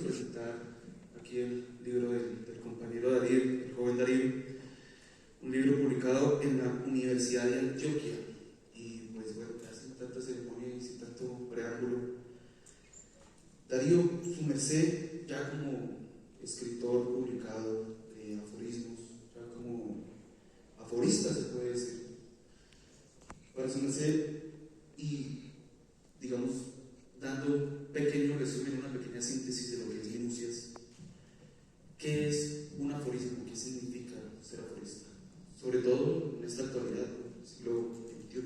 presentar aquí el libro del compañero Darío, el joven Darío, un libro publicado en la Universidad de Antioquia. Y pues bueno, sin tanta ceremonia y sin tanto preámbulo, Darío, su merced, ya como escritor publicado de aforismos, ya como aforista se puede decir, para su merced, y digamos, dando un pequeño resumen, una pequeña síntesis de lo que es Minucias. ¿Qué es un aforismo? ¿Qué significa ser aforista? Sobre todo en esta actualidad, en el siglo XXI.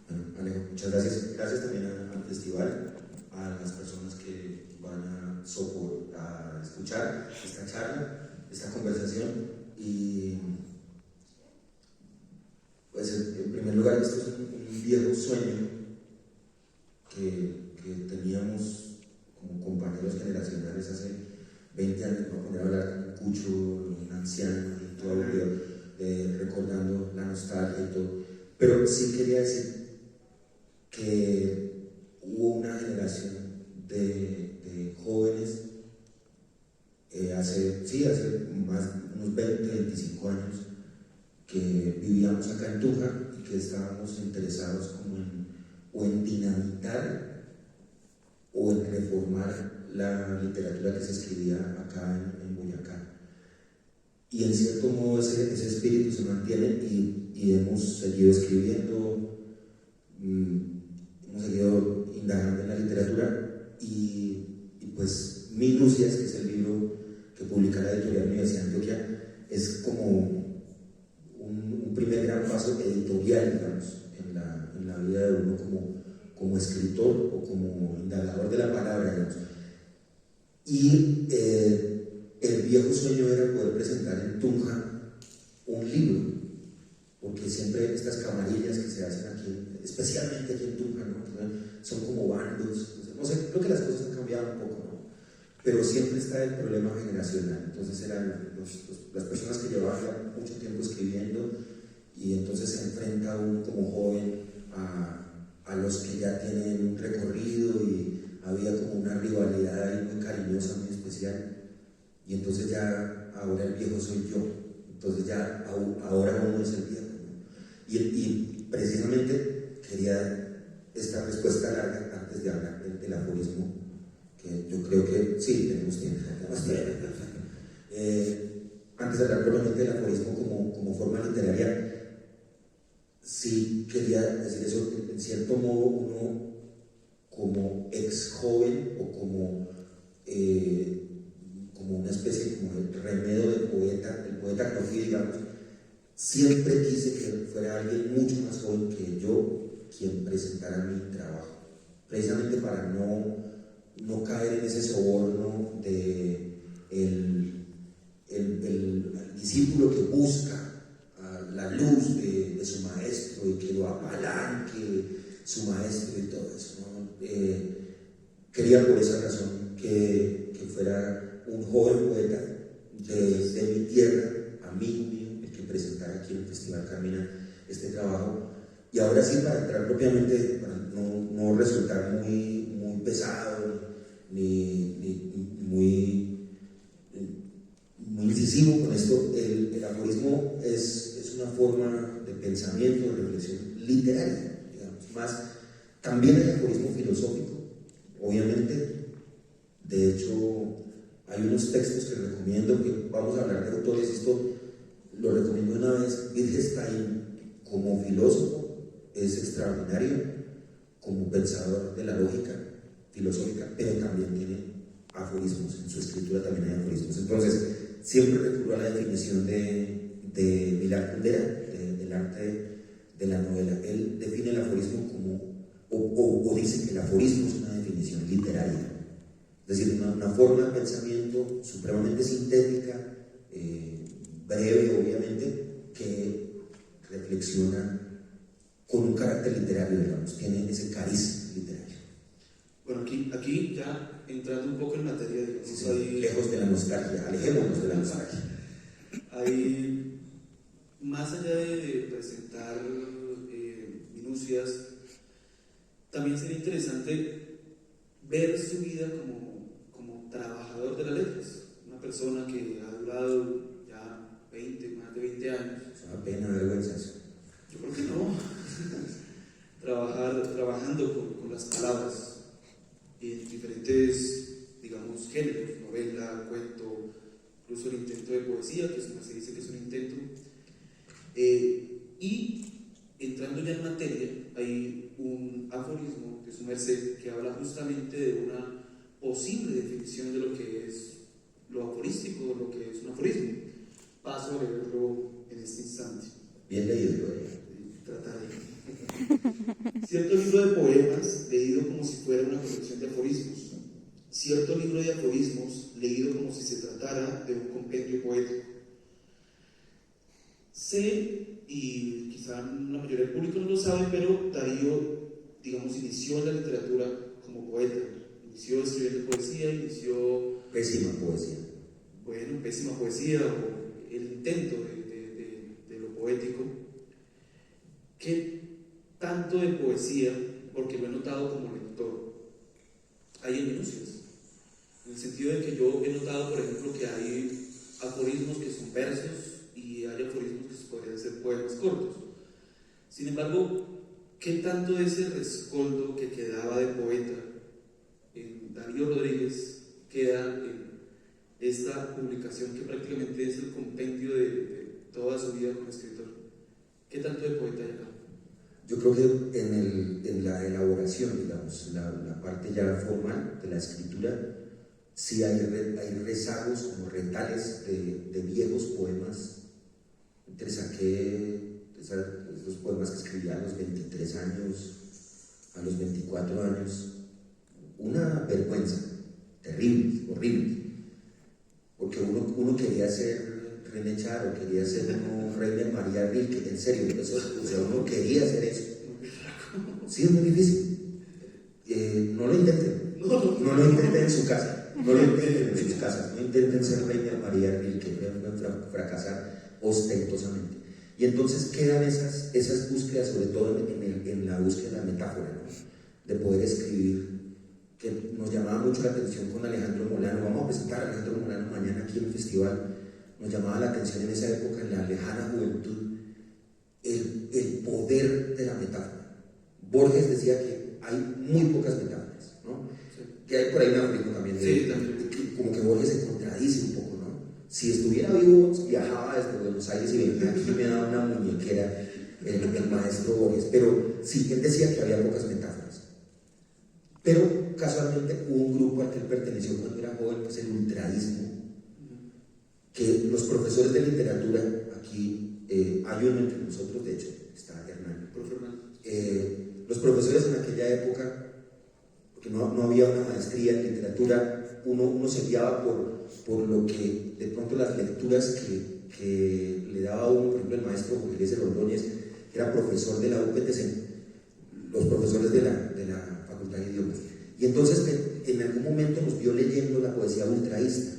Bueno, Alejo, muchas gracias. Gracias también al festival, a las personas que van a escuchar esta charla, esta conversación. Y pues en primer lugar, esto es un viejo sueño que teníamos como compañeros generacionales hace 20 años. Me voy a poner a hablar con un cucho, un anciano y todo el día, recordando la nostalgia y todo. Pero sí quería decir que hubo una generación de jóvenes hace más unos 20, 25 años que vivíamos acá en Tunja y que estábamos interesados como en dinamitar o en reformar la literatura que se escribía acá en Boyacá. Y en cierto modo ese espíritu se mantiene y hemos seguido escribiendo, hemos seguido indagando en la literatura y pues Minucias, que es el libro que publica la editorial Universidad de Antioquia, es como un primer gran paso editorial, digamos, en la vida de uno como escritor o como indagador de la palabra, digamos. Y el viejo sueño era poder presentar en Tunja un libro, porque siempre estas camarillas que se hacen aquí, especialmente aquí en Tunja, ¿no? Son como bandos, no sé, creo que las cosas han cambiado un poco, ¿no? Pero siempre está el problema generacional. Entonces eran las personas que llevaban mucho tiempo escribiendo, y entonces se enfrenta uno como joven a los que ya tienen un recorrido, y había como una rivalidad ahí muy cariñosa, muy especial. Y entonces ya ahora el viejo soy yo, entonces ya ahora uno es el viejo, ¿no? Y precisamente quería esta respuesta larga antes de hablar del aforismo, que yo creo que sí, tenemos tiempo. Antes de hablar probablemente del aforismo como forma literaria, sí quería decir eso. En cierto modo, uno como ex joven o como una especie como de remedo del poeta, el poeta que no fui, digamos, siempre quise que fuera alguien mucho más joven que yo quien presentara mi trabajo, precisamente para no caer en ese soborno de el discípulo que busca la luz de su maestro y que lo apalanque su maestro y todo eso, ¿no? Quería por esa razón que fuera un joven poeta de mi tierra, amigo mío, el que presentara aquí en el Festival Carmina este trabajo. Y ahora sí, para entrar propiamente, para no resultar muy pesado ni muy incisivo con esto, el aforismo es una forma de pensamiento, de reflexión literaria, digamos. Más, también hay aforismo filosófico, obviamente. De hecho, hay unos textos que recomiendo, que vamos a hablar de autores, esto lo recomiendo una vez. Wittgenstein, como filósofo, es extraordinario, como pensador de la lógica filosófica, pero también tiene aforismos, en su escritura también hay aforismos. Entonces, siempre recurro a la definición de Milán Kundera, del arte de la novela. Él define el aforismo como, o dice que el aforismo es una definición literaria, es decir, una forma de pensamiento supremamente sintética, breve, obviamente, que reflexiona con un carácter literario, digamos, tiene ese cariz literario. Bueno, aquí ya entrando un poco en materia, digamos, Sí, ahí, lejos de la nostalgia, alejémonos de la nostalgia. Hay, más allá de presentar Minucias, también sería interesante ver su vida como trabajador de las letras, una persona que ha durado ya más de 20 años. Es una pena, vergüenza eso. Yo creo que no. Trabajando con las palabras en diferentes, digamos, géneros, novela, cuento, incluso el intento de poesía, que se dice que es un intento. Y entrando ya en materia, hay un aforismo de su merced que habla justamente de una posible definición de lo que es lo aforístico, lo que es un aforismo. Paso a leerlo en este instante. Bien leído, Trataré. Cierto libro de poemas leído como si fuera una colección de aforismos. Cierto libro de aforismos leído como si se tratara de un compendio poético. Sé, y quizá la mayoría del público no lo sabe, pero Darío, digamos, inició en la literatura como poeta. Inició escribiendo poesía, inició... Pésima poesía. Bueno, pésima poesía, o el intento de lo poético. ¿Qué tanto de poesía, porque lo he notado como lector, hay en minucias? En el sentido de que yo he notado, por ejemplo, que hay aforismos que son versos y hay aforismos que podrían ser poemas cortos. Sin embargo, ¿qué tanto de ese rescoldo que quedaba de poeta en Darío Rodríguez queda en esta publicación que prácticamente es el compendio de toda su vida como escritor? ¿Qué tanto de poeta hay acá? Yo creo que en la elaboración, digamos, la parte ya formal de la escritura, sí hay rezagos como retales de viejos poemas. Entre saqué esos poemas que escribía a los 23 años, a los 24 años, una vergüenza terrible, horrible, porque uno quería ser René Char, quería ser uno Reina María Rilke, en serio, o sea, uno quería hacer eso. Sí, es muy difícil. No lo intenten, no lo intenten en su casa, no lo intenten en sus casas, no intenten ser Reina María Rilke, pueden fracasar ostentosamente. Y entonces quedan esas búsquedas, sobre todo en la búsqueda de la metáfora, ¿no? De poder escribir, que nos llamaba mucho la atención con Alejandro Molano. Vamos a presentar a Alejandro Molano mañana aquí en el festival. Nos llamaba la atención en esa época, en la lejana juventud, el poder de la metáfora. Borges decía que hay muy pocas metáforas, ¿no? Sí. Que hay por ahí un aforismo también, sí, como que Borges se contradice un poco, ¿no? Si estuviera vivo, viajaba desde Buenos Aires y venía aquí y me daba una muñequera el maestro Borges, pero sí, él decía que había pocas metáforas. Pero casualmente hubo un grupo al que él perteneció cuando era joven, pues el ultraísmo, que los profesores de literatura, aquí hay uno entre nosotros, de hecho, está Hernán. Los profesores en aquella época, porque no había una maestría en literatura, uno se guiaba por lo que, de pronto, las lecturas que le daba a uno, por ejemplo, el maestro Jorge Eliezer Ordóñez, que era profesor de la UPTC, los profesores de la Facultad de Idiomas. Y entonces, en algún momento nos vio leyendo la poesía ultraísta,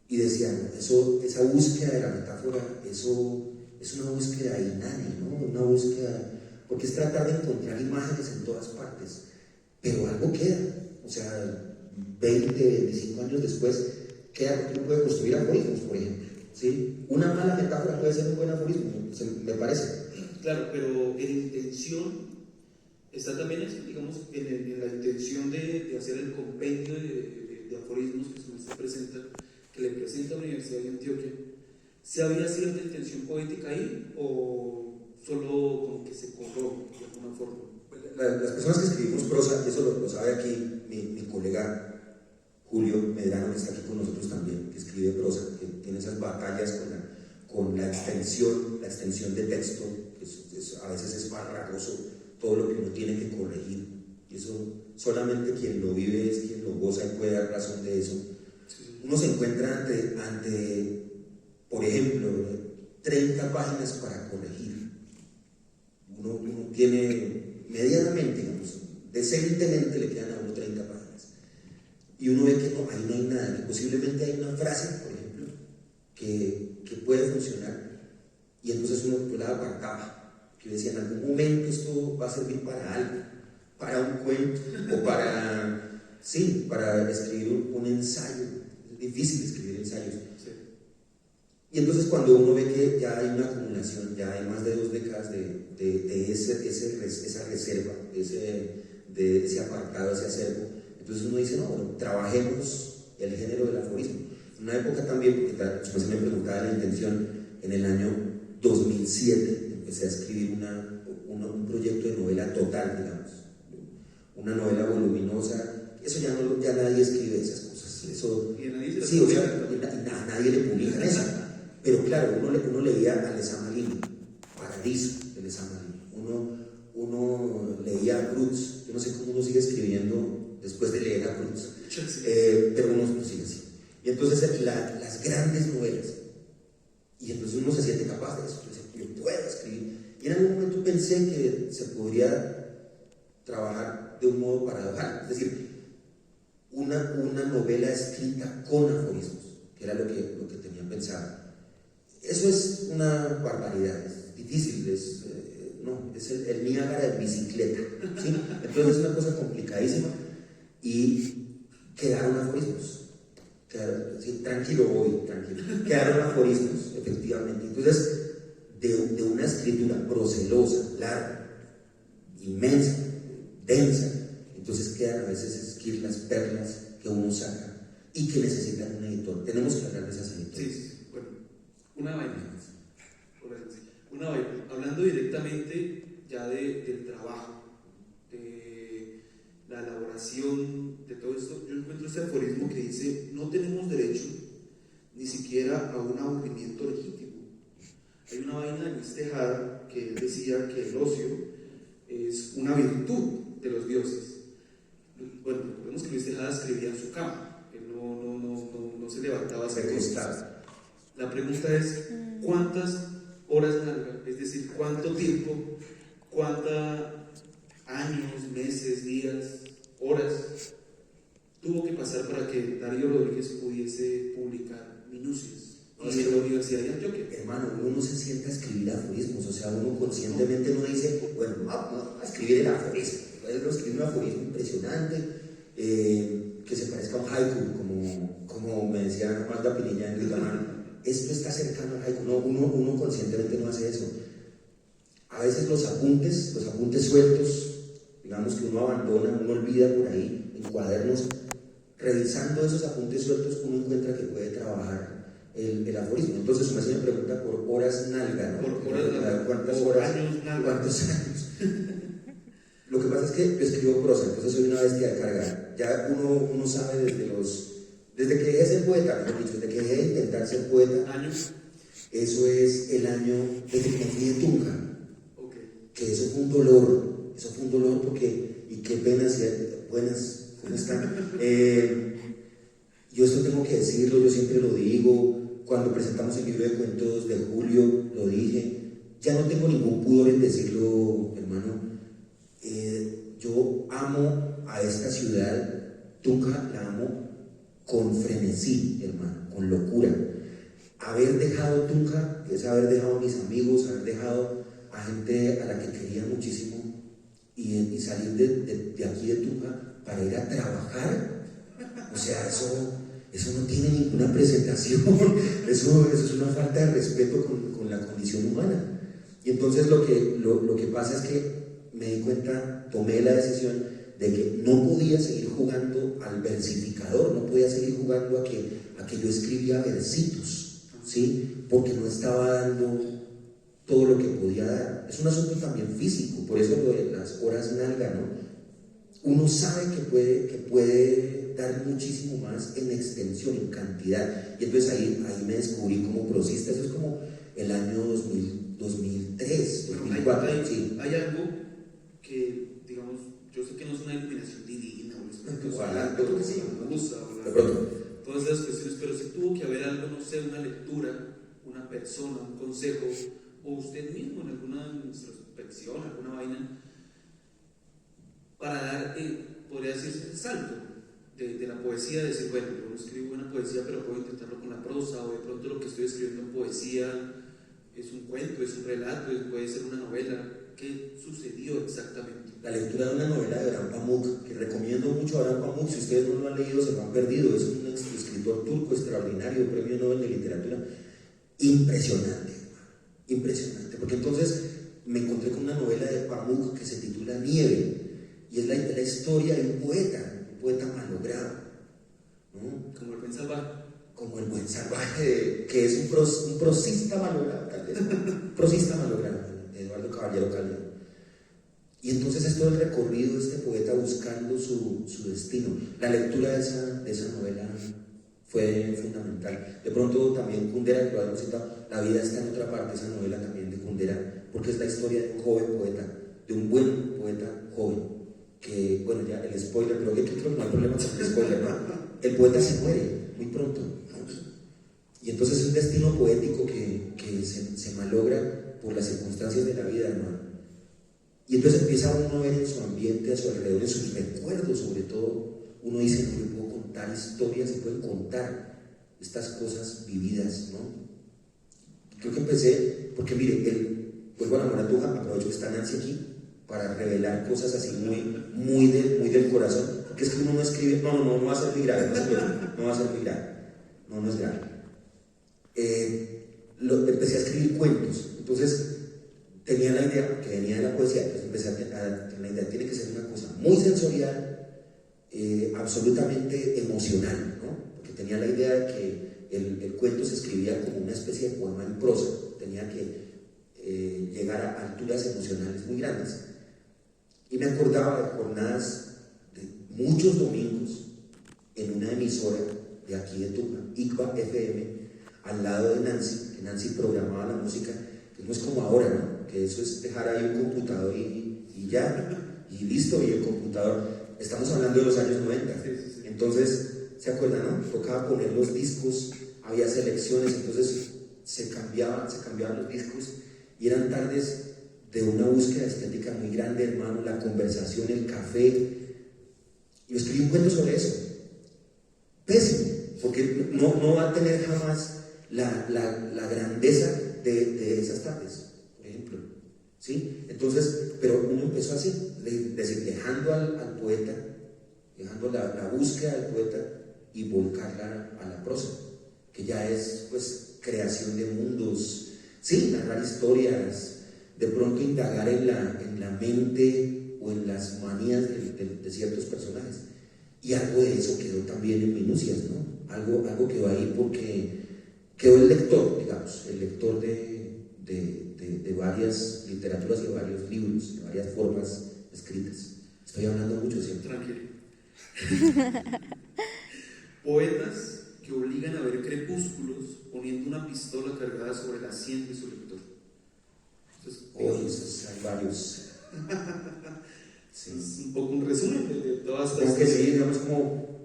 y decían, esa búsqueda de la metáfora, eso es una búsqueda inánime, ¿no? Una búsqueda, porque es tratar de encontrar imágenes en todas partes, pero algo queda, o sea, 20, 25 años después, queda porque uno puede construir aforismos, por ejemplo, ¿sí? Una mala metáfora puede ser un buen aforismo, me parece. Claro, pero en intención está también eso, digamos, en la intención de hacer el compendio de aforismos que se presenta, que le presenta a la Universidad de Antioquia. ¿Se había cierta intención poética ahí o solo como que se corrió de alguna forma? Las personas que escribimos prosa, y eso lo sabe aquí mi colega Julio Medrano, que está aquí con nosotros también, que escribe prosa, que tiene esas batallas con la extensión de texto, que a veces es farragoso todo lo que uno tiene que corregir, y eso solamente quien lo vive es quien lo goza y puede dar razón de eso. Uno se encuentra ante, por ejemplo, 30 páginas para corregir. Uno tiene medianamente, digamos, decentemente le quedan a uno 30 páginas. Y uno ve que ahí no hay nada, que posiblemente hay una frase, por ejemplo, que puede funcionar. Y entonces uno la apartaba, que decía, en algún momento esto va a servir para algo, para un cuento, o para sí, para escribir un ensayo. Es difícil escribir ensayos. Sí. Y entonces cuando uno ve que ya hay una acumulación, ya hay más de 2 décadas de esa reserva, de ese apartado, ese acervo, entonces uno dice, no, bueno, trabajemos el género del aforismo. En una época también, porque después me preguntaba la intención, en el año 2007 empecé a escribir un proyecto de novela total, digamos, una novela voluminosa. Eso ya nadie escribe esas cosas. Eso, y a nadie se sí, o sea, a nadie le publican eso. Pero claro, uno leía a Lezama Lima, Paradiso de Lezama Lima, uno leía a Cruz. Yo no sé cómo uno sigue escribiendo después de leer a Cruz, pero uno sigue así. Y entonces las grandes novelas, y entonces uno se siente capaz de eso. Yo puedo escribir. Y en algún momento pensé que se podría trabajar de un modo paradojal, es decir, una novela escrita con aforismos, que era lo que tenía pensado. Eso es una barbaridad, es difícil, es el Niágara de bicicleta, ¿sí? Entonces es una cosa complicadísima y quedaron aforismos. Sí, tranquilo, quedaron aforismos, efectivamente. Entonces, de una escritura procelosa, larga, inmensa, densa, entonces quedan a veces esquirlas, perlas que uno saca y que necesitan un editor. Tenemos que hablar de esas editoras. Sí, bueno, una vaina, hablando directamente ya del trabajo, de la elaboración de todo esto. Yo encuentro este aforismo que dice: no tenemos derecho ni siquiera a un aburrimiento legítimo. Hay una vaina de Luis Tejada que él decía que el ocio es una virtud de los dioses. Bueno, recordemos que Luis Tejada escribía en su cama, que no se levantaba a hacer cosas. La pregunta es: ¿cuántas horas nalga? Es decir, ¿cuánto tiempo, cuántos años, meses, días, horas tuvo que pasar para que Darío Rodríguez pudiese publicar Minucias en la Universidad de Antioquia? Hermano, uno no se sienta a escribir aforismos, o sea, uno conscientemente no dice, bueno, vamos a escribir el aforismo. Puedo escribir un aforismo impresionante, que se parezca a un haiku, como me decía Magda Pinilla en Ritamán. Esto está cercano al haiku. No, uno conscientemente no hace eso. A veces los apuntes sueltos, digamos que uno abandona, uno olvida por ahí en cuadernos. Revisando esos apuntes sueltos, uno encuentra que puede trabajar el aforismo. Entonces uno se me pregunta por horas nalga, ¿no? Por horas nalga. ¿Cuántas horas? ¿Cuántos años? Lo que pasa es que yo escribo prosa, entonces soy una bestia de cargar. Ya uno sabe desde que dejé de ser poeta, mejor dicho, desde que dejé de intentar ser poeta. ¿Años? Eso es el año desde que me fui de Tunja. Okay. Que eso fue un dolor porque, y qué penas, buenas, ¿cómo están? Yo esto tengo que decirlo, yo siempre lo digo, cuando presentamos el libro de cuentos de julio, lo dije, ya no tengo ningún pudor en decirlo, hermano. Yo amo a esta ciudad, Tunja la amo con frenesí, hermano, con locura. Haber dejado Tunja es haber dejado a mis amigos, haber dejado a gente a la que quería muchísimo y salir de aquí de Tunja para ir a trabajar. O sea, eso no tiene ninguna presentación, eso es una falta de respeto con la condición humana. Y entonces lo que pasa es que me di cuenta, tomé la decisión de que no podía seguir jugando al versificador, no podía seguir jugando a que yo escribía versitos, ¿sí? Porque no estaba dando todo lo que podía dar. Es un asunto también físico, por eso lo de las horas nalga, ¿no? Uno sabe que puede dar muchísimo más en extensión, en cantidad, y entonces ahí me descubrí como prosista. Eso es como el año 2003, 2004. Hay algo que, digamos, yo sé que no es una iluminación divina, Ojalá, sí, todas esas cuestiones, pero sí tuvo que haber algo, no sé, una lectura, una persona, un consejo, o usted mismo en alguna introspección, alguna vaina, para dar, podría decirse, el salto de la poesía, de decir, bueno, yo no escribo buena poesía, pero puedo intentarlo con la prosa, o de pronto lo que estoy escribiendo en poesía es un cuento, es un relato, puede ser una novela. ¿Qué sucedió exactamente? La lectura de una novela de Orhan Pamuk, que recomiendo mucho a Orhan Pamuk. Si ustedes no lo han leído, se lo han perdido. Es un escritor turco extraordinario, premio Nobel de literatura. Impresionante, impresionante, porque entonces me encontré con una novela de Pamuk que se titula Nieve, y es la historia de un poeta malogrado, ¿no? Como el buen salvaje. Como el buen salvaje, que es un prosista malogrado, tal vez, un prosista malogrado, Eduardo Caballero Calderón. Y entonces es todo el recorrido de este poeta buscando su destino. La lectura de esa novela fue fundamental. De pronto también Kundera, que lo habíamos citado, La vida está en otra parte, esa novela también de Kundera, porque es la historia de un joven poeta, de un buen poeta joven, que, bueno, ya el spoiler, pero yo creo que no hay problema con el spoiler, ¿no? El poeta se muere muy pronto, ¿no? Y entonces es un destino poético que se malogra por las circunstancias de la vida, hermano. Y entonces empieza uno a ver en su ambiente, a su alrededor, en sus recuerdos sobre todo. Uno dice, no, yo puedo contar historias, se pueden contar estas cosas vividas, ¿no? Creo que empecé, porque mire, vuelvo a la Moratuja, aprovecho que está Nancy aquí, para revelar cosas así muy del corazón, porque es que uno no escribe, no va a ser muy grave, no va a ser muy grave, no es grave. Empecé a escribir cuentos, entonces tenía la idea, que venía de la poesía, entonces empecé a tener la idea, tiene que ser una cosa muy sensorial, absolutamente emocional, ¿no? Porque tenía la idea de que el cuento se escribía como una especie de poema en prosa, tenía que llegar a alturas emocionales muy grandes. Y me acordaba de jornadas de muchos domingos en una emisora de aquí de Tunja, ICBA FM, al lado de Nancy, que Nancy programaba la música, que no es como ahora, ¿no? Que eso es dejar ahí un computador y ya, y listo, y el computador, estamos hablando de los años 90, sí. Entonces, ¿se acuerdan, no? Tocaba poner los discos, había selecciones, entonces se cambiaban los discos, y eran tardes de una búsqueda estética muy grande, hermano, la conversación, el café. Yo escribí un cuento sobre eso, pésimo, porque no va a tener jamás la grandeza de esas tardes, por ejemplo, ¿sí? Entonces, pero uno empezó así, decir, dejando al poeta, dejando la búsqueda del poeta y volcarla a la prosa, que ya es, pues, creación de mundos, sí, narrar historias, de pronto indagar en la mente o en las manías de ciertos personajes. Y algo de eso quedó también en Minucias, ¿no? Algo quedó ahí porque quedó el lector, digamos, el lector de varias literaturas y varios libros, de varias formas escritas. Estoy hablando mucho siempre. Tranquilo. Poetas que obligan a ver crepúsculos poniendo una pistola cargada sobre el asiento de su lector. Esos hay varios. Sí. Es un poco un resumen de todas estas cosas. Como que sí, digamos,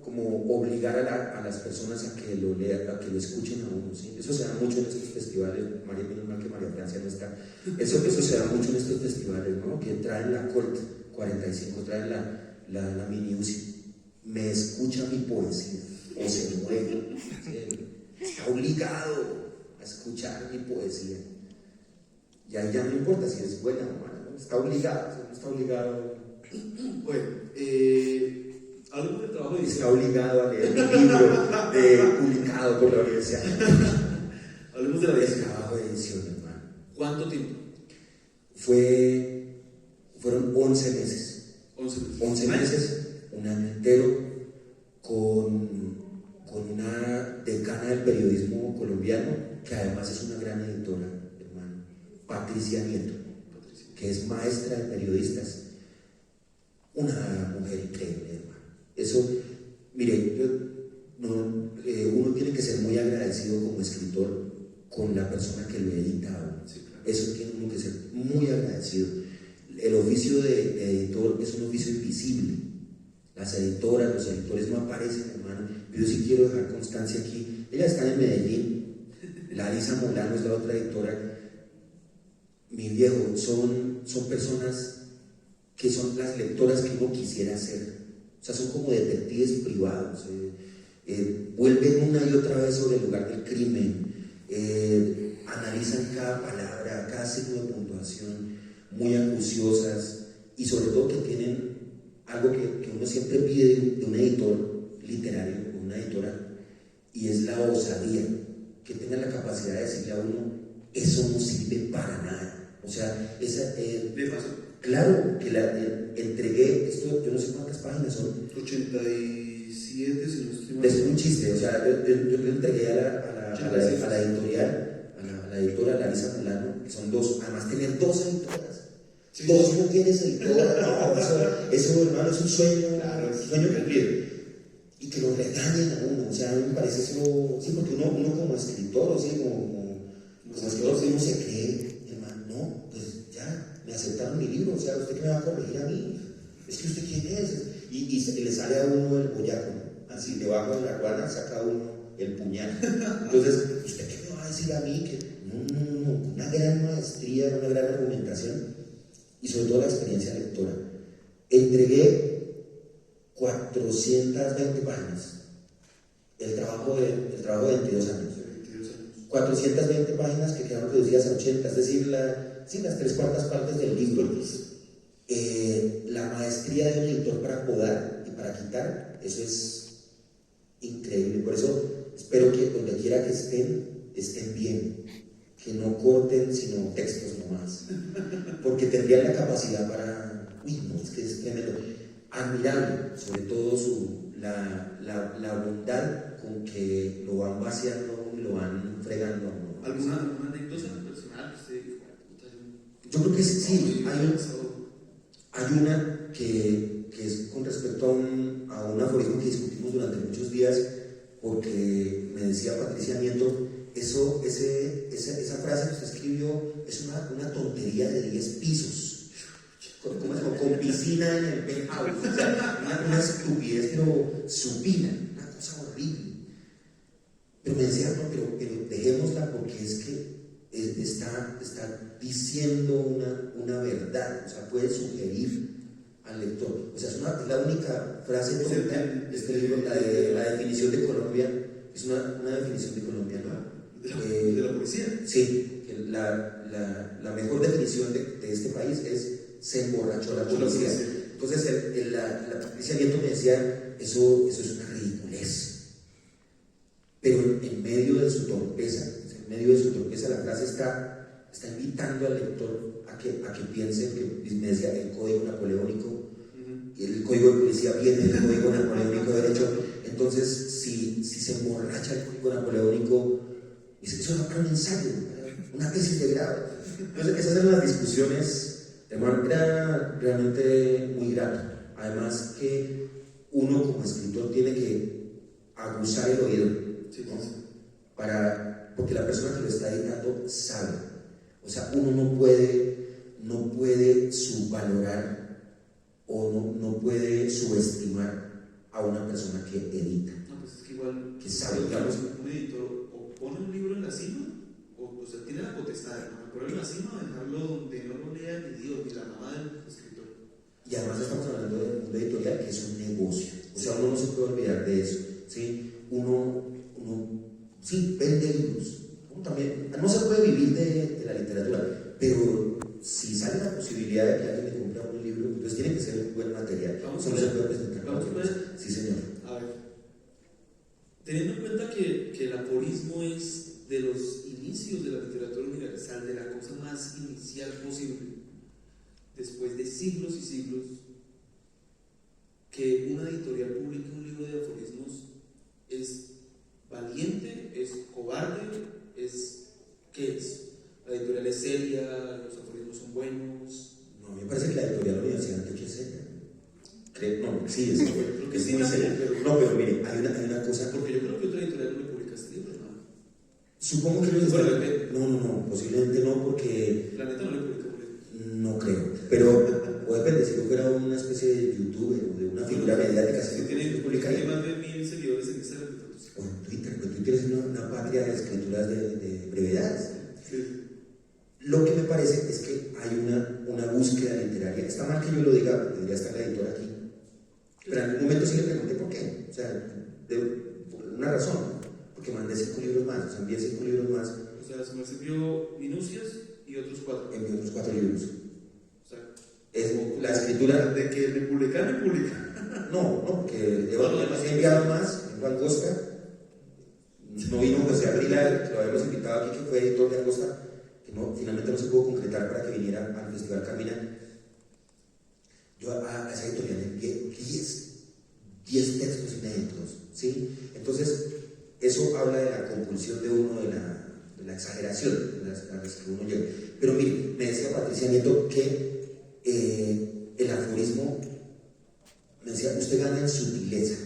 como obligar a las personas a que lo lean, a que lo escuchen a uno, ¿sí? Eso se da mucho en estos festivales. María, menos mal que María Francia no está. Eso se da mucho en estos festivales, ¿no? Que traen la Colt 45, traen la mini UCI. Me escucha mi poesía, o se mueve, ¿sí? Está obligado a escuchar mi poesía. Y ahí ya no importa si es buena o mala, ¿no? Está obligado, no está obligado. Bueno, hablemos del trabajo de edición. Está obligado a leer mi libro publicado por la universidad. Hablemos de la edición. El trabajo de edición, hermano. ¿Cuánto tiempo? Fueron 11 meses. 11 meses, un año entero, con una decana del periodismo colombiano, que además es una gran editora, hermano, Patricia Nieto, que es maestra de periodistas. Una mujer increíble, hermano. Eso, mire, uno tiene que ser muy agradecido como escritor con la persona que lo edita. Sí, claro. Eso tiene uno que ser muy agradecido. El oficio de editor es un oficio invisible. Las editoras, los editores no aparecen, hermano. Yo sí quiero dejar constancia aquí. Ellas están en Medellín. Larisa Molano es la otra editora. Mi viejo, son personas que son las lectoras que uno quisiera ser. O sea, son como detectives privados. Vuelven una y otra vez sobre el lugar del crimen. Analizan cada palabra, cada signo de puntuación. muy acuciosas y sobre todo que tienen algo que uno siempre pide de un editor literario o una editora, y es la osadía, que tenga la capacidad de decirle a uno, eso no sirve para nada. O sea, claro que entregué esto, yo no sé cuántas páginas son. 87, si no estoy mal. Es un chiste, o sea, yo le entregué a la editorial, a la editora Larisa Milano, que son dos, además tener dos editoras. Sí. Dos mujeres editoras, no, eso hermano es un sueño, claro, es un sueño cumplido. Y que lo regañen a uno, o sea, a mí me parece eso, sí, porque uno como escritor, o sí, como escritor, uno se cree, hermano, no, pues ya, me aceptaron mi libro, o sea, ¿usted qué me va a corregir a mí? Es que ¿usted quién es? Y le sale a uno el boyaco, así, debajo de la ruana saca uno el puñal. Entonces, ¿usted qué me va a decir a mí? Que no, una gran maestría, una gran argumentación, y sobre todo la experiencia lectora. Entregué 420 páginas, el trabajo de 22 años. 420 páginas que quedaron reducidas a 80, es decir, las 3/4 partes del libro. La maestría de un editor para podar y para quitar, eso es increíble. Por eso espero que donde quiera que estén bien, que no corten sino textos nomás, porque tendrían la capacidad para, es que es tremendo, admirable, sobre todo la bondad con que lo van vaciando y lo van fregando. ¿Alguna anécdota personal? Yo creo que sí, hay una que es con respecto a un aforismo que discutimos durante muchos días, porque me decía Patricia Nieto, esa frase que usted escribió es una tontería de 10 pisos. Con piscina en el penthouse, o sea, una estupidez, pero supina, una cosa horrible. Pero me decía, no, pero dejémosla porque es que está diciendo una verdad, o sea, puede sugerir al lector. O sea, es la única frase tonta de este libro, la definición de Colombia, es una definición de Colombia, ¿no? ¿De la poesía? Sí, que la mejor definición de este país es se emborrachó la policía. Entonces la Patricia Nieto me decía, eso es una ridiculez. Pero en medio de su torpeza, la frase está invitando al lector a que piense, que me decía el código napoleónico, y el código de policía viene del código napoleónico de derecho. Entonces, si se emborracha el código napoleónico, eso da para un ensayo, una tesis de grado. Entonces, esas eran las discusiones. Hermano, era realmente muy grato. Además que uno como escritor tiene que aguzar el oído, ¿no? Porque la persona que lo está editando sabe. O sea, uno no puede subvalorar o no puede subestimar a una persona que edita. No, pues es que igual, que sabe, digamos, un editor o pone un libro en la cima, o sea, tiene la potestad de ponerlo en la cima, dejarlo donde no lo lea ni Dios, ni la mamá del escritor. Y además estamos hablando de un mundo editorial que es un negocio. O sea, uno no se puede olvidar de eso, ¿sí? Uno sí, vende libros. Uno también, no se puede vivir de la literatura, pero si sale la posibilidad de que alguien le compre un libro, entonces tiene que ser un buen material. Vamos eso no se puede presentar. Vamos a ver. Sí, señor. A ver, teniendo en cuenta que el aforismo es de los inicios de la literatura universal, de la cosa más inicial posible, después de siglos y siglos, que una editorial publique un libro de aforismos es valiente, es cobarde, ¿qué es? La editorial es seria, los aforismos son buenos. No, me parece que la editorial de la Universidad de Antioquia es seria. No, sí, es seria. Creo que sí, muy seria. No, pero mire, hay una cosa. Porque yo creo que otra editorial no le publica este libro, ¿no? Supongo que no, posiblemente no, porque. Planeta no le publica. No creo, pero o depende, si yo fuera una especie de youtuber o de una figura mediática, si tiene más de 1000 seguidores en Instagram. O en Twitter, pero Twitter es una patria de escrituras de brevedades. Sí. Lo que me parece es que hay una búsqueda literaria. Está mal que yo lo diga, debería estar la editora aquí. Pero en algún momento sí le pregunté por qué. O sea, por una razón. Porque mandé 5 libros más, o sea, envié 5 libros más. O sea, se me envió Minucias y otros 4. Envié otros 4 libros. Es la escritura. De que me publica. No, porque he enviado más en Angosta. No vino José Abrila, que lo habíamos invitado aquí, que fue editor de Angosta, que finalmente no se pudo concretar para que viniera al Festival Carmina. Yo a esa editorial le envié 10 textos inéditos, ¿sí? Entonces, eso habla de la compulsión de uno, de la exageración a las que uno llega. Pero mire, me decía Patricia Nieto que el aforismo, me decía, usted gana en sutileza.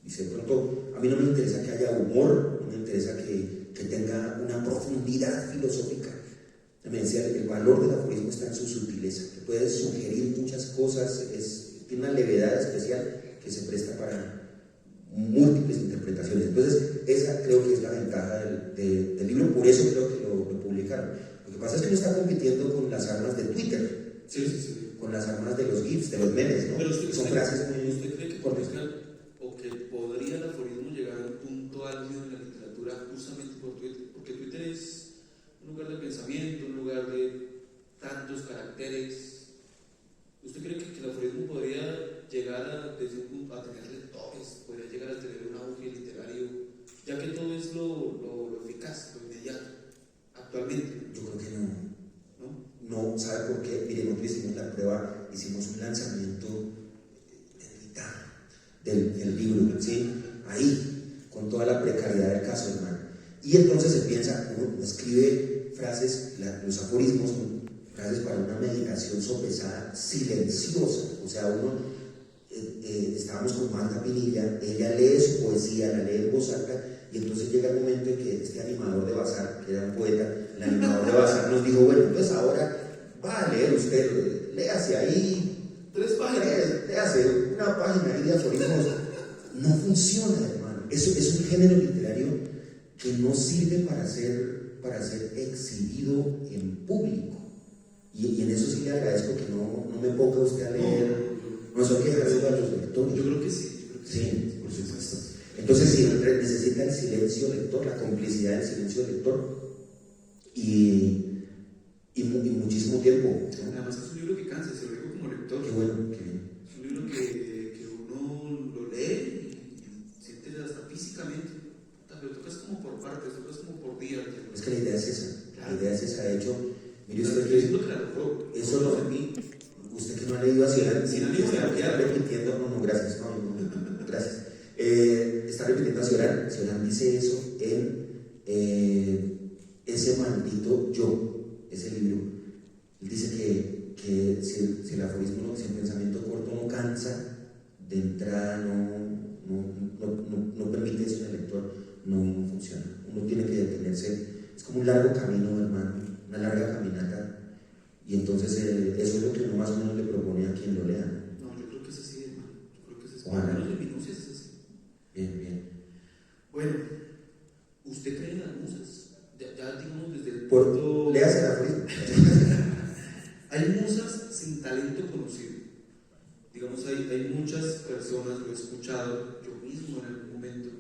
Dice, de pronto, a mí no me interesa que haya humor, no me interesa que tenga una profundidad filosófica. Me decía, el valor del aforismo está en su sutileza, que puede sugerir muchas cosas, tiene una levedad especial que se presta para múltiples interpretaciones. Entonces, esa creo que es la ventaja del libro, por eso creo que lo publicaron. Lo que pasa es que no está compitiendo con las armas de Twitter, sí. Con las armas de los GIFs, de los memes, ¿no? Pero usted, son frases muy... ¿usted cree que podría el aforismo llegar a un punto álgido en la literatura justamente por Twitter? Porque Twitter es un lugar de pensamiento, un lugar de tantos caracteres. ¿Usted cree que el aforismo podría llegar a tener lectores, podría llegar a tener un auge literario, ya que todo es lo eficaz, lo inmediato, actualmente? Yo creo que no. No, ¿sabe por qué? Mire, nosotros hicimos la prueba, hicimos un lanzamiento en mitad del libro, ¿sí? Ahí, con toda la precariedad del caso, hermano. Y entonces se piensa, uno escribe frases, los aforismos son frases para una meditación sopesada, silenciosa. O sea, estábamos con Marta Pinilla, ella lee su poesía, la lee en voz alta, y entonces llega el momento en que este animador de bazar, que era un poeta, el animador de bazar nos dijo, bueno, pues ahora va a leer usted, léase ahí 3 páginas, léase una página ahí de aforismos. No funciona, hermano. Eso es un género literario que no sirve para ser exhibido en público. Y en eso sí le agradezco que no me ponga usted a leer. No son que dejárselo a los lectores. Yo creo que sí. Sí, por supuesto. Entonces, sí, necesita el silencio lector, la complicidad del silencio lector y muchísimo tiempo. Además, es un libro que cansa, se lo digo como lector. Qué bueno, qué bien. Es un libro que uno lo lee y siente hasta físicamente, pero tocas como por partes, tocas como por días. Es que la idea es esa. Claro. La idea es esa. De hecho, mire usted usted que eso no de mí. Usted que no ha leído así, sin ánimo de está repitiendo, no, gracias, no, gracias. Está repitiendo a Cioran. Cioran dice eso en ese maldito yo, ese libro. Él dice que si el aforismo, si el pensamiento corto no cansa, de entrada no permite eso en el lector, no funciona. Uno tiene que detenerse, es como un largo camino, hermano, una larga caminata. Y entonces eso es lo que uno más o menos le propone a quien lo lea. No, yo creo que es así, hermano. Yo creo que es así. Ojalá. Los de minucias es así. Bien. Bueno, ¿usted cree en las musas? Ya digamos desde el Por punto... léase el aforismo. Hay musas sin talento conocido. Digamos, hay muchas personas, lo he escuchado yo mismo en algún momento,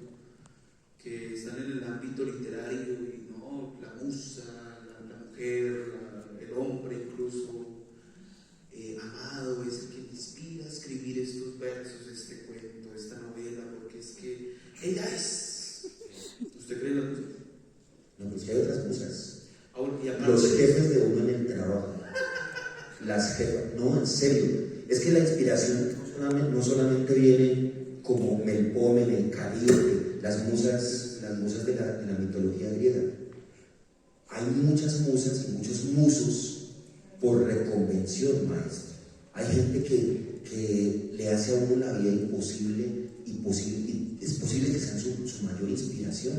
que están en el ámbito literario y no, la musa, la mujer, el hombre incluso, amado es el que me inspira a escribir estos versos, este cuento, esta novela, porque es que ella es. ¿Usted cree en las musas? No, pues que hay otras musas. Y los jefes de uno en el trabajo, las jefas, no, en serio, es que la inspiración no solamente viene como Melpomene, el Calíope, las musas de la mitología griega. Hay muchas musas y muchos musos por reconvención, maestro. Hay gente que le hace a uno la vida imposible y es posible que sean su mayor inspiración.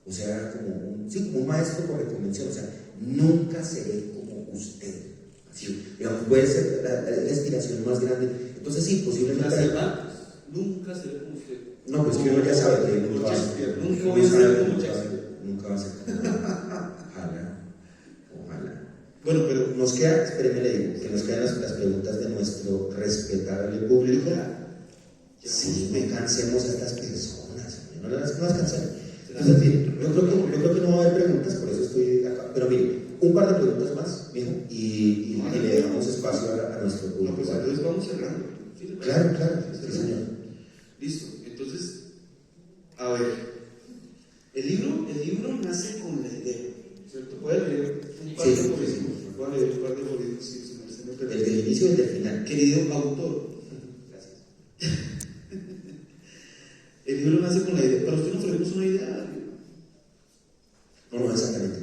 O sea, como un maestro por reconvención. O sea, nunca seré como usted. Así, digamos, puede ser la inspiración más grande. Entonces, sí, posiblemente. Nunca seré como usted. No, pues que uno ya sabe que nunca va a ser. Nunca voy a ser como Nunca va a ser como Ojalá. Bueno, pero nos queda, espérenme, le digo, que nos quedan las preguntas de nuestro respetable público. Sí, me cansemos a estas personas, no las cansemos. Entonces, en fin, yo creo que no va a haber preguntas, por eso estoy acá. Pero mire, un par de preguntas más, mijo, y le dejamos espacio a nuestro ¿Sí le parece? Claro, claro, sí, señor. Listo. Entonces, a ver, el libro nace con la idea, ¿cierto? Voy a leer un par de aforismos. Voy a leer un par de aforismos si su merced me permite. Desde el inicio y desde el final. Querido autor, gracias. El libro nace con la idea. Para usted no tenemos una idea. No exactamente.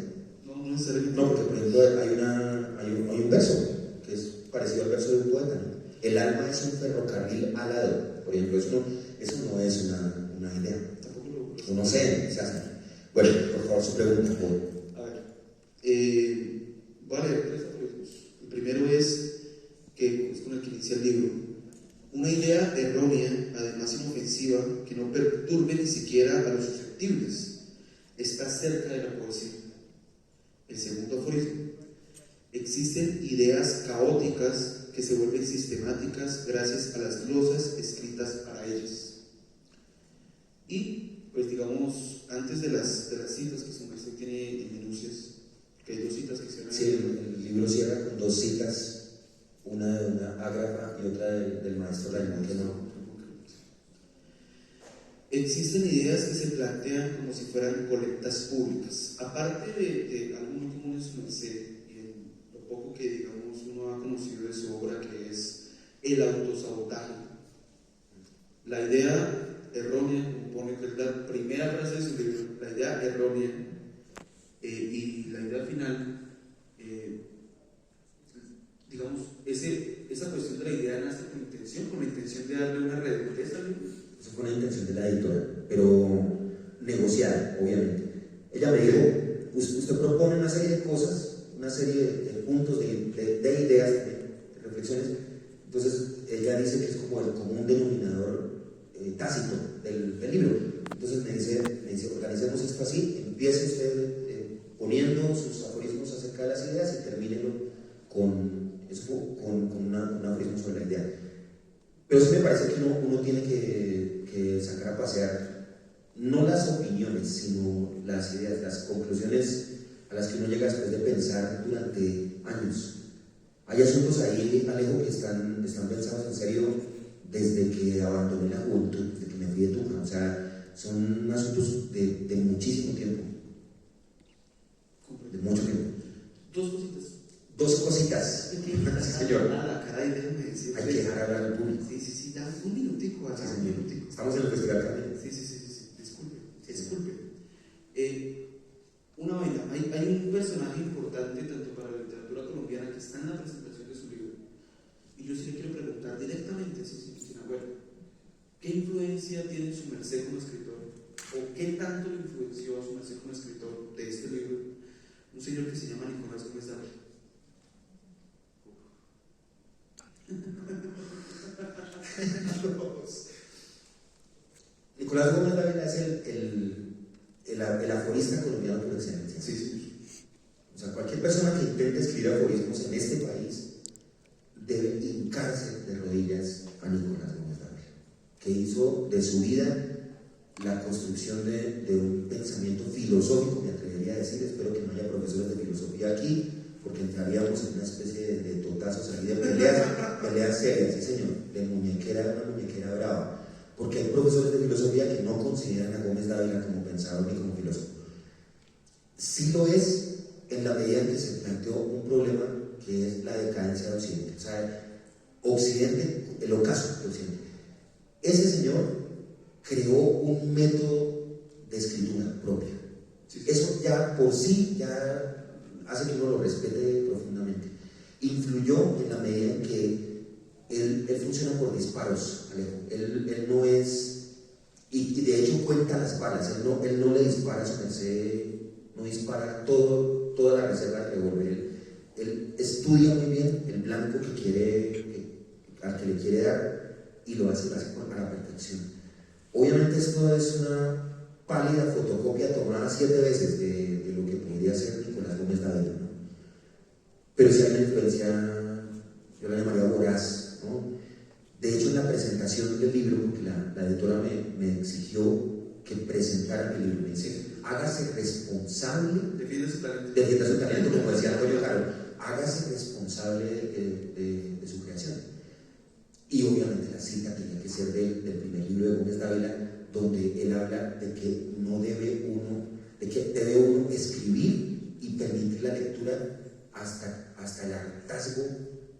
No necesariamente. No, porque por ejemplo hay un verso que es parecido al verso de un poeta, ¿no? El alma es un ferrocarril alado. Por ejemplo, eso no es una idea. Tampoco lo Uno se hace. Bueno, por favor, su pregunta, Paul. A ver, voy a leer 3 aforismos. El primero es con el que inicia el libro. Una idea errónea, además inofensiva, que no perturbe ni siquiera a los susceptibles, está cerca de la poesía. El segundo aforismo. Existen ideas caóticas que se vuelven sistemáticas gracias a las glosas escritas para ellas. Y, pues digamos, antes de las citas que su merced tiene en minucias, que hay 2 citas que se ven. Sí, el libro cierra con 2 citas, una de una ágrafa y otra del maestro Raymond Queneau. Existen ideas que se plantean como si fueran colectas públicas. Aparte de algo muy común en su merced, y en lo poco que digamos uno ha conocido de su obra, que es el autosabotaje. La idea errónea, como pone que es la primera frase de su libro, la idea errónea, y la idea final, digamos, esa cuestión de la idea nace con la intención de darle una redondez al libro. Eso fue una intención de la editora, pero negociada, obviamente. Ella me dijo, usted propone una serie de cosas, una serie de puntos, de ideas, de reflexiones. Entonces ella dice que es como el común denominador tácito del libro. Entonces me dice, organicemos esto así, empiece usted poniendo sus aforismos acerca de las ideas y termínelo con un aforismo sobre la idea. Pero sí me parece que uno tiene que sacar a pasear no las opiniones, sino las ideas, las conclusiones a las que uno llega después de pensar durante años. Hay asuntos ahí, Alejo, que están pensados en serio desde que abandoné la juventud, desde que me fui de Tunja. O sea, son asuntos de muchísimo tiempo, de mucho tiempo. 2 cositas. 2 cositas. Sí, señor. Nada, caray, déjame decir. Hay que dejar hablar al público. Sí, ya, un minutico. Sí, señor. Estamos en el festival también. Sí, disculpe. Una vaina, hay un personaje importante tanto para la literatura colombiana que está en la presentación de su libro, y yo sí le quiero preguntar directamente, sin abuelo, ¿qué influencia tiene su merced como escritor? ¿O qué tanto le influenció a su merced como escritor de este libro? Un señor que se llama Nicolás Gómez Dávila. Nicolás Gómez Dávila es el aforista colombiano por excelencia. Sí. O sea, cualquier persona que intente escribir aforismos en este país debe hincarse de rodillas a Nicolás Gómez Dávila, que hizo de su vida la construcción de un pensamiento filosófico, me atrevería a decir. Espero que no haya profesores de filosofía aquí, porque entraríamos en una especie de totazos ahí, de peleas serias, sí señor, de una muñequera brava, porque hay profesores de filosofía que no consideran a Gómez Dávila como pensador ni como filósofo. Sí lo es en la medida en que se planteó un problema que es la decadencia de Occidente. O sea, Occidente, el ocaso de Occidente. Ese señor creó un método de escritura propia. Eso ya por sí ya hace que uno lo respete profundamente. Influyó en la medida en que él funciona por disparos, Alejo. Él no es, y de hecho cuenta las balas. Él no le dispara a su merced, no dispara toda la reserva del revólver. Él estudia muy bien el blanco al que le quiere dar, y lo hace a la perfección. Obviamente esto es una pálida fotocopia tomada 7 veces de lo que podría ser Nicolás Gómez Dávila, ¿no? Pero sí hay una influencia, yo la llamaría voraz, ¿no? De hecho, en la presentación del libro, porque la editora me exigió que presentara mi libro, me dice, hágase responsable, defienda su talento, como decía Antonio Caro, hágase responsable de su creación. Y obviamente la cita tenía que ser del primer libro de Gómez Dávila, donde él habla de que debe uno escribir y permitir la lectura hasta el hartazgo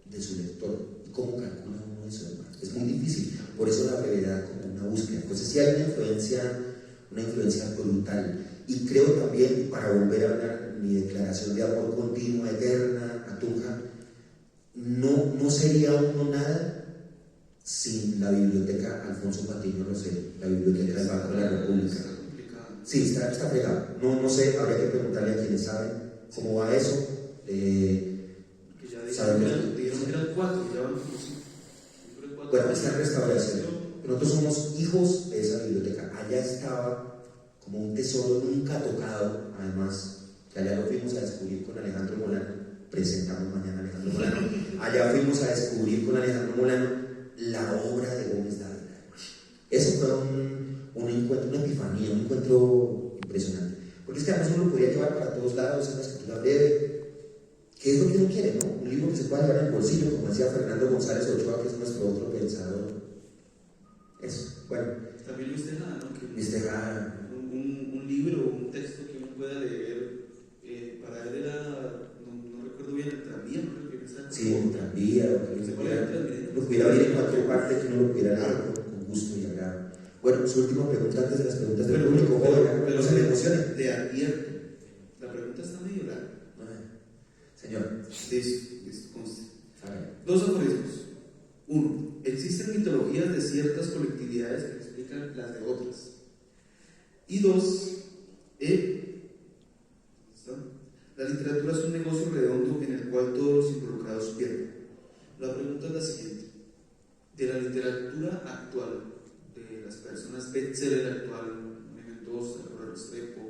de su lector. ¿Y cómo calcula uno eso, hermano? Es muy difícil. Por eso la brevedad como una búsqueda. Entonces sí hay una influencia brutal. Y creo también, para volver a hablar, mi declaración de amor continua, eterna, a Tunja, no sería uno nada sin la biblioteca Alfonso Patiño Rosero, la biblioteca del Banco de la República. Sí, está fregado. No sé, habría que preguntarle a quienes saben cómo va eso. Dijeron que eran 4, ya van como 5. Bueno, está en restauración. Nosotros somos hijos de esa biblioteca. Allá estaba como un tesoro nunca tocado, además, que allá lo fuimos a descubrir con Alejandro Molano. Presentamos mañana a Alejandro Molano. Allá fuimos a descubrir con Alejandro Molano la obra de Gómez Dávila. Eso fue un encuentro, una epifanía, un encuentro impresionante. Porque es que además uno lo podía llevar para todos lados, en una escritura breve, que es lo que uno quiere, ¿no? Un libro que se pueda llevar en el bolsillo, como decía Fernando González Ochoa, que es nuestro otro pensador. Eso, bueno. También Luis Tejada, ¿no? Luis Tejada. Un libro, un texto que uno pueda leer, para él era, no recuerdo bien, el tranvía, ¿no? Sí, un tranvía, lo pudiera abrir en cualquier parte que uno lo pudiera leer con gusto y agrado. Bueno, su última pregunta antes de las preguntas del público, pero no se me emocione. De advierto, la pregunta está medio larga. Señor. Listo, conste. 2 aforismos. 1. Existen mitologías de ciertas colectividades que explican las de otras. Y 2. La literatura es un negocio redondo en el cual todos los involucrados pierden. La pregunta es la siguiente: de la literatura actual, de las personas bestseller actual, Mendoza, Aurora Restrepo,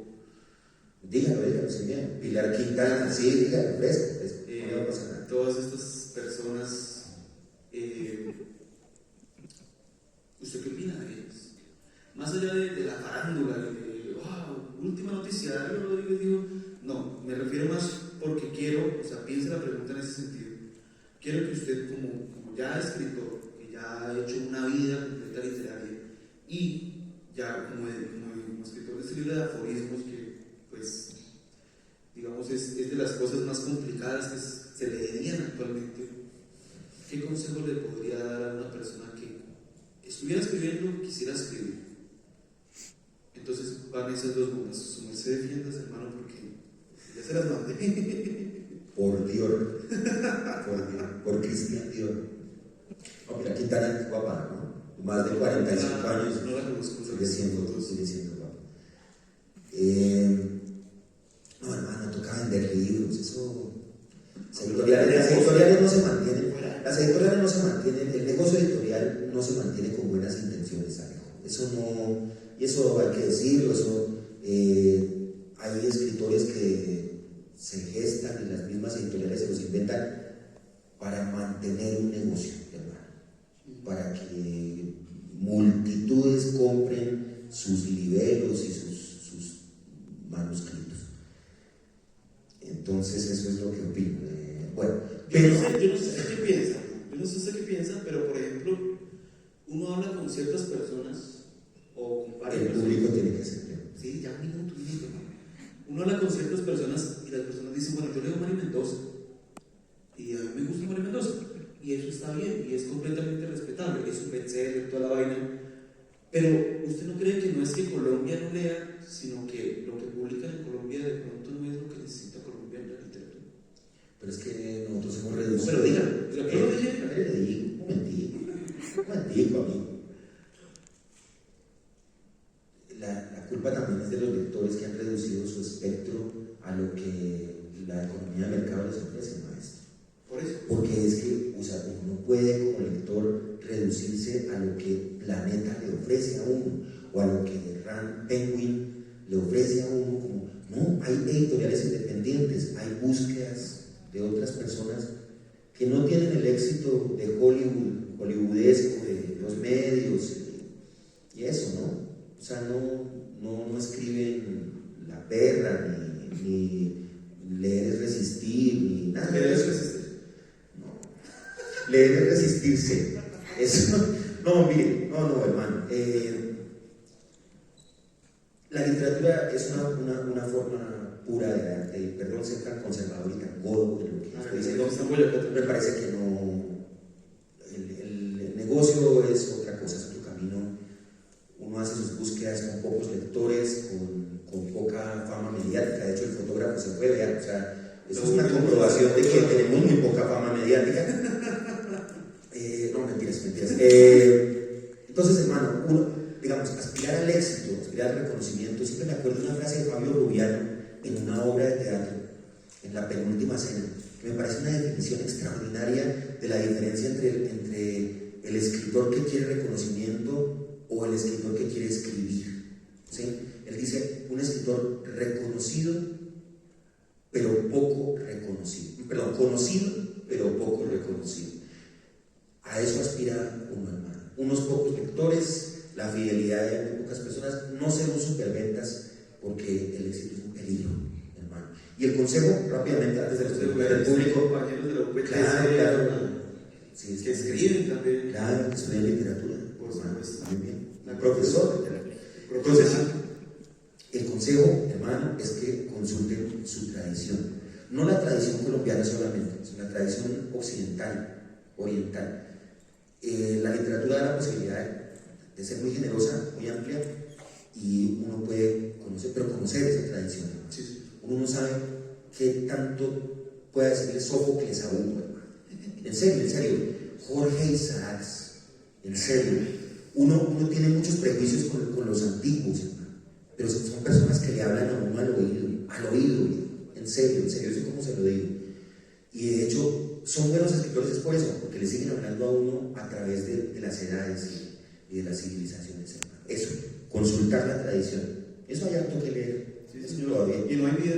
dígalo, señor. Pilar Quintana, sí, dígalo, fresco. No pasa nada. Todas estas personas, ¿usted qué opina de ellas? Más allá de la farándula, de última noticia, Darío Rodríguez dijo, no, me refiero más porque quiero, piense la pregunta en ese sentido. Quiero que usted, como ya escritor, que ya ha hecho una vida completa literaria, y ya como escritor de este libro de aforismos, que pues, digamos, es de las cosas más complicadas que se leerían actualmente, ¿qué consejo le podría dar a una persona que estuviera escribiendo y quisiera escribir? Entonces van esas dos bombas. Su merced defiendas, hermano, porque ya se las mandé. Por Dios, por Cristian Dios. No, mira, Quintana es guapa, ¿no? Más de 45 años. No la conozco. Sigue siendo guapa. No, hermano, toca vender libros. Eso. Las editoriales no se mantienen. Las editoriales no se mantienen. El negocio editorial no se mantiene con buenas intenciones, Alejo. Eso no. Y eso hay que decirlo. Hay escritores que se gestan y las mismas editoriales se los inventan para mantener un negocio, hermano, para que multitudes compren sus libelos y sus manuscritos. Entonces eso es lo que opino. Bueno, pero yo no sé usted qué piensa, pero por ejemplo, uno habla con ciertas personas o con varias el público tiene que ser. Sí, ya un minuto. Uno habla con ciertas personas y las personas dicen, bueno, yo leo Mario Mendoza y a mí me gusta Mario Mendoza y eso está bien y es completamente respetable, es un bestseller, toda la vaina, pero ¿usted no cree que no es que Colombia no lea, sino que lo que publican en Colombia de pronto no es lo que necesita Colombia en la literatura? Pero es que nosotros hemos reducido. Pero dígalo. Le digo, un momentico, amigo. La culpa también es de los lectores que han reducido su espectro a lo que la economía de mercado les ofrece, maestro. Por eso. Porque es que, uno no puede como lector reducirse a lo que Planeta le ofrece a uno, o a lo que Rand Penguin le ofrece a uno. No, hay editoriales independientes, hay búsquedas de otras personas que no tienen el éxito de hollywoodesco, de los medios, y eso, ¿no? No escriben La Perra, ni Leer es Resistir, ni nada. ¿Leer es resistir? No. Leer es resistirse. Eso, no, mire, no, hermano. La literatura es una forma pura de arte, y perdón ser tan conservador y tan godo de lo que estoy diciendo, me parece que no. El negocio es otra cosa, es otro camino. Uno hace sus búsquedas con pocos lectores, con poca fama mediática. De hecho, el fotógrafo se puede ver, o sea, eso es una comprobación de que tenemos muy poca fama mediática. No, mentiras. Entonces, hermano, uno, digamos, aspirar al éxito, aspirar al reconocimiento. Siempre me acuerdo de una frase de Fabio Rubiano en una obra de teatro, en La penúltima cena, que me parece una definición extraordinaria de la diferencia entre el escritor que quiere reconocimiento o el escritor que quiere escribir. ¿Sí? Él dice, un escritor reconocido, pero poco reconocido. Perdón, conocido, pero poco reconocido. A eso aspira uno, hermano. Unos pocos lectores, la fidelidad de muy pocas personas, no ser un superventas, porque el éxito es un peligro, hermano. Y el consejo, rápidamente, antes de responder al público, compañeros de la UPT, claro, sí, que escriben también. Claro, que estudian literatura, por supuesto. Muy bien. Un profesor. Entonces, el consejo, hermano, es que consulten su tradición. No la tradición colombiana solamente, sino la tradición occidental, oriental. La literatura da la posibilidad de ser muy generosa, muy amplia, y uno puede conocer esa tradición. Sí. Uno no sabe qué tanto puede decirle Sófocles a uno, hermano. En serio, Jorge Isaacs, en serio. Uno tiene muchos prejuicios con los antiguos, hermano, pero son personas que le hablan a uno al oído, en serio, eso como se lo digo. Y de hecho, son buenos escritores es por eso, porque le siguen hablando a uno a través de las edades y de las civilizaciones, hermano. Eso, consultar la tradición. Eso hay harto que leer. Sí, todavía. Y no hay vida.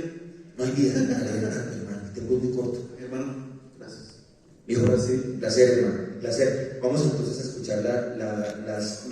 No hay vida para leer tanto, hermano. El tiempo es muy corto. Hermano, gracias. Hijo, placer, hermano. Placer. Vamos entonces a escuchar las